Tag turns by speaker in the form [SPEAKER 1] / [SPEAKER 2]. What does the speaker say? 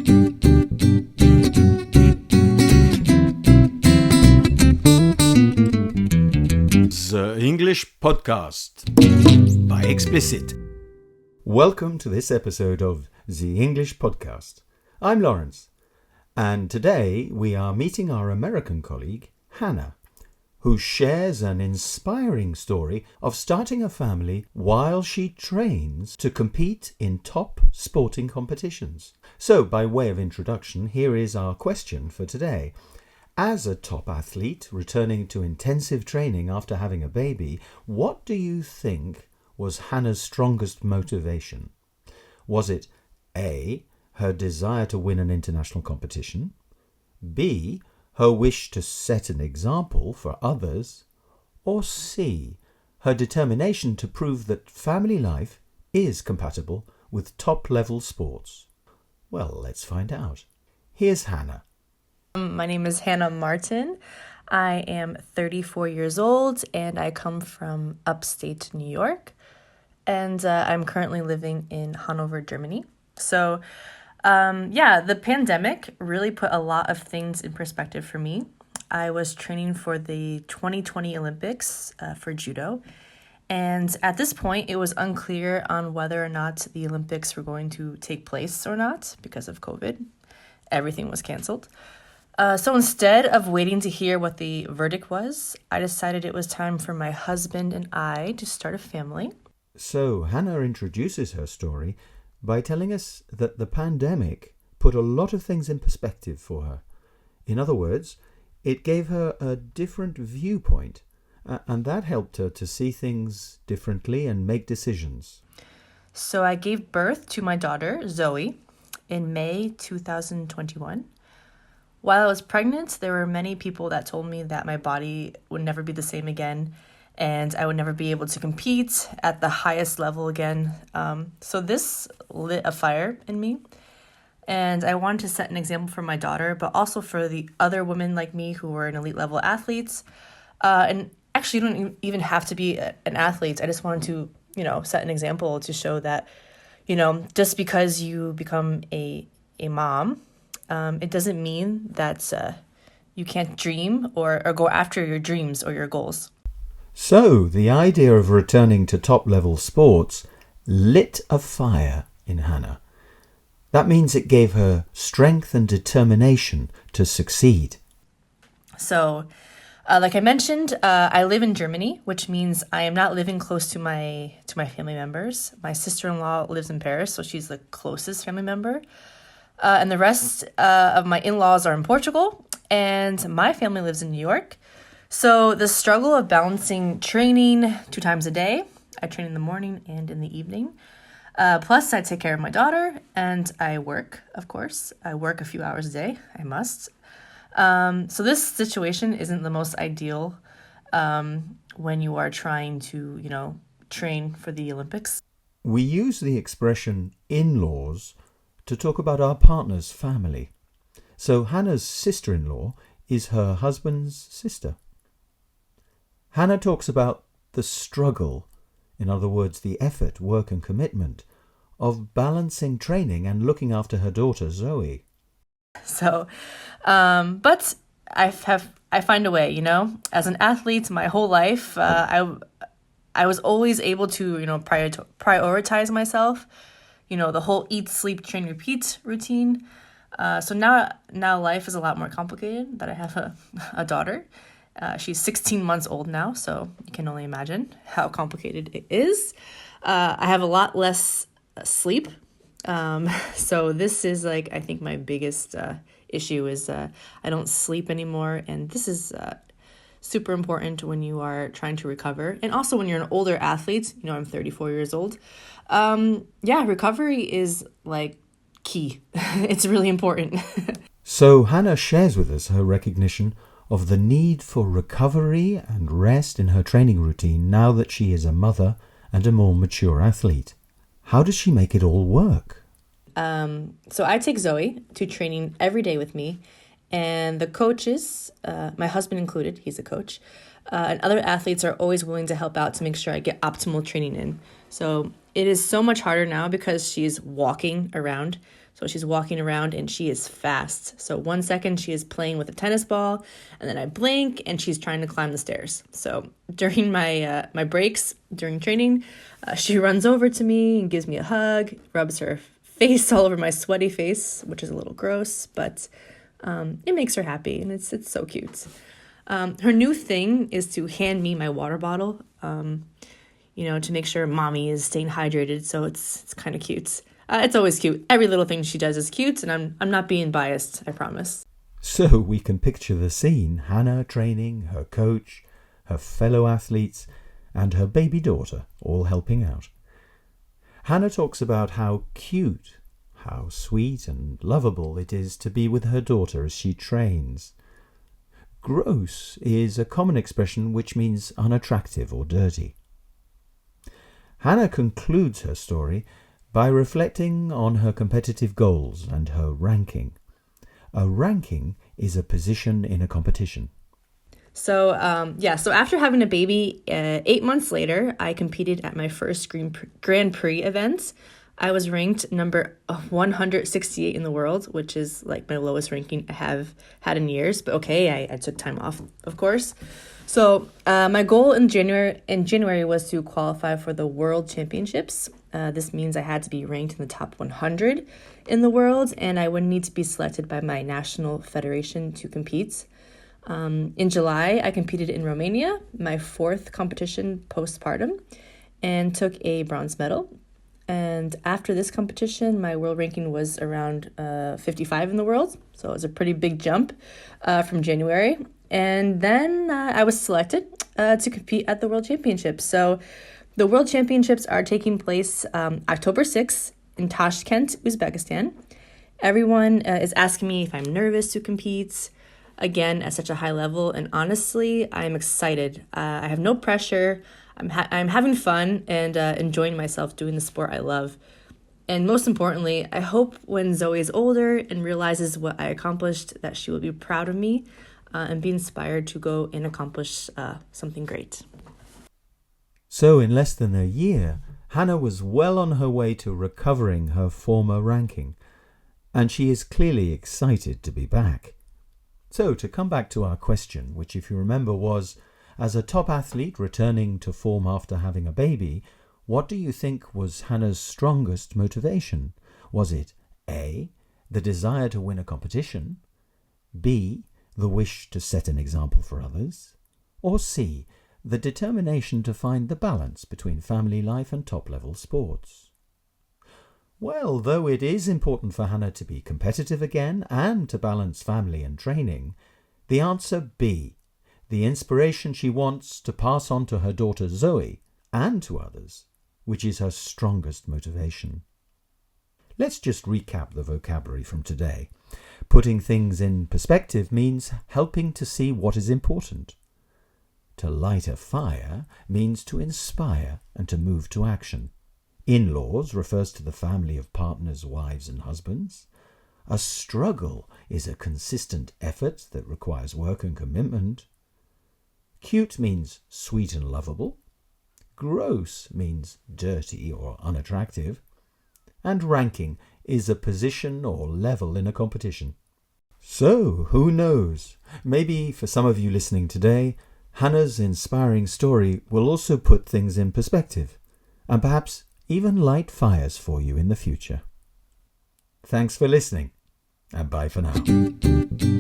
[SPEAKER 1] The English Podcast by Ecsplicite. Welcome to this episode of The English Podcast. I'm Lawrence, and today we are meeting our American colleague, Hanna, who shares an inspiring story of starting a family while she trains to compete in top sporting competitions. So, by way of introduction, here is our question for today. As a top athlete returning to intensive training after having a baby, what do you think was Hanna's strongest motivation? Was it A, her desire to win an international competition, B, her wish to set an example for others, or C, her determination to prove that family life is compatible with top-level sports? Well, let's find out. Here's Hanna.
[SPEAKER 2] My name is Hanna Martin. I am 34 years old and I come from upstate New York. And I'm currently living in Hanover, Germany. So, the pandemic really put a lot of things in perspective for me. I was training for the 2020 Olympics for judo. And at this point, it was unclear on whether or not the Olympics were going to take place or not because of COVID. Everything was canceled. So instead of waiting to hear what the verdict was, I decided it was time for my husband and I to start a family.
[SPEAKER 1] So Hanna introduces her story by telling us that the pandemic put a lot of things in perspective for her. In other words, it gave her a different viewpoint, and that helped her to see things differently and make decisions.
[SPEAKER 2] So I gave birth to my daughter, Zoe, in May 2021. While I was pregnant, there were many people that told me that my body would never be the same again and I would never be able to compete at the highest level again. So this lit a fire in me. And I wanted to set an example for my daughter, but also for the other women like me who were an elite level athletes. And actually, you don't even have to be an athlete. I just wanted to, set an example to show that, just because you become a mom, it doesn't mean that you can't dream or go after your dreams or your goals.
[SPEAKER 1] So the idea of returning to top-level sports lit a fire in Hanna. That means it gave her strength and determination to succeed.
[SPEAKER 2] So, like I mentioned, I live in Germany, which means I am not living close to my family members. My sister-in-law lives in Paris, so she's the closest family member. And the rest of my in-laws are in Portugal, and my family lives in New York. So the struggle of balancing training 2 times a day, I train in the morning and in the evening, plus I take care of my daughter, and I work, of course. I work a few hours a day. I must. So this situation isn't the most ideal when you are trying to, train for the Olympics.
[SPEAKER 1] We use the expression in-laws to talk about our partner's family. So Hanna's sister-in-law is her husband's sister. Hanna talks about the struggle, in other words, the effort, work and commitment, of balancing training and looking after her daughter, Zoe. So,
[SPEAKER 2] but I find a way, As an athlete, my whole life, I was always able to, prioritize myself. The whole eat, sleep, train, repeat routine. So now life is a lot more complicated that I have a daughter. She's 16 months old now, so you can only imagine how complicated it is. I have a lot less sleep. So this is I think my biggest issue is I don't sleep anymore. And this is super important when you are trying to recover. And also when you're an older athlete, I'm 34 years old. Recovery is key. It's really important.
[SPEAKER 1] So Hanna shares with us her recognition of the need for recovery and rest in her training routine now that she is a mother and a more mature athlete. How does she make it all work?
[SPEAKER 2] So I take Zoe to training every day with me, and the coaches, my husband included, he's a coach, and other athletes are always willing to help out to make sure I get optimal training in. So it is so much harder now because she's walking around. So she's walking around and she is fast. So 1 second she is playing with a tennis ball, and then I blink and she's trying to climb the stairs. So during my breaks, during training, she runs over to me and gives me a hug, rubs her face all over my sweaty face, which is a little gross, but it makes her happy, and it's so cute. Her new thing is to hand me my water bottle, to make sure mommy is staying hydrated. So it's kind of cute. It's always cute. Every little thing she does is cute, and I'm not being biased, I promise.
[SPEAKER 1] So we can picture the scene: Hanna training, her coach, her fellow athletes, and her baby daughter all helping out. Hanna talks about how cute, how sweet and lovable it is to be with her daughter as she trains. Gross is a common expression which means unattractive or dirty. Hanna concludes her story by reflecting on her competitive goals and her ranking. A ranking is a position in a competition.
[SPEAKER 2] So after having a baby, 8 months later, I competed at my first Grand Prix event. I was ranked number 168 in the world, which is like my lowest ranking I have had in years. But okay, I took time off, of course. So my goal in January was to qualify for the World Championships. This means I had to be ranked in the top 100 in the world, and I would need to be selected by my national federation to compete. In July, I competed in Romania, my 4th competition postpartum, and took a bronze medal. And after this competition, my world ranking was around 55 in the world. So it was a pretty big jump from January. And then I was selected to compete at the World Championships. So the World Championships are taking place October 6th in Tashkent, Uzbekistan. Everyone is asking me if I'm nervous to compete, again, at such a high level. And honestly, I'm excited. I have no pressure. I'm having fun and enjoying myself doing the sport I love. And most importantly, I hope when Zoe is older and realizes what I accomplished, that she will be proud of me and be inspired to go and accomplish something great.
[SPEAKER 1] So in less than a year, Hanna was well on her way to recovering her former ranking, and she is clearly excited to be back. So to come back to our question, which if you remember was, as a top athlete returning to form after having a baby, what do you think was Hanna's strongest motivation? Was it A, the desire to win a competition, B, the wish to set an example for others, or C, the determination to find the balance between family life and top-level sports? Well, though it is important for Hanna to be competitive again and to balance family and training, the answer B, the inspiration she wants to pass on to her daughter Zoe and to others, which is her strongest motivation. Let's just recap the vocabulary from today. Putting things in perspective means helping to see what is important. To light a fire means to inspire and to move to action. In-laws refers to the family of partners, wives and husbands. A struggle is a consistent effort that requires work and commitment. Cute means sweet and lovable. Gross means dirty or unattractive. And ranking is a position or level in a competition. So, who knows? Maybe for some of you listening today, Hanna's inspiring story will also put things in perspective, and perhaps even light fires for you in the future. Thanks for listening, and bye for now.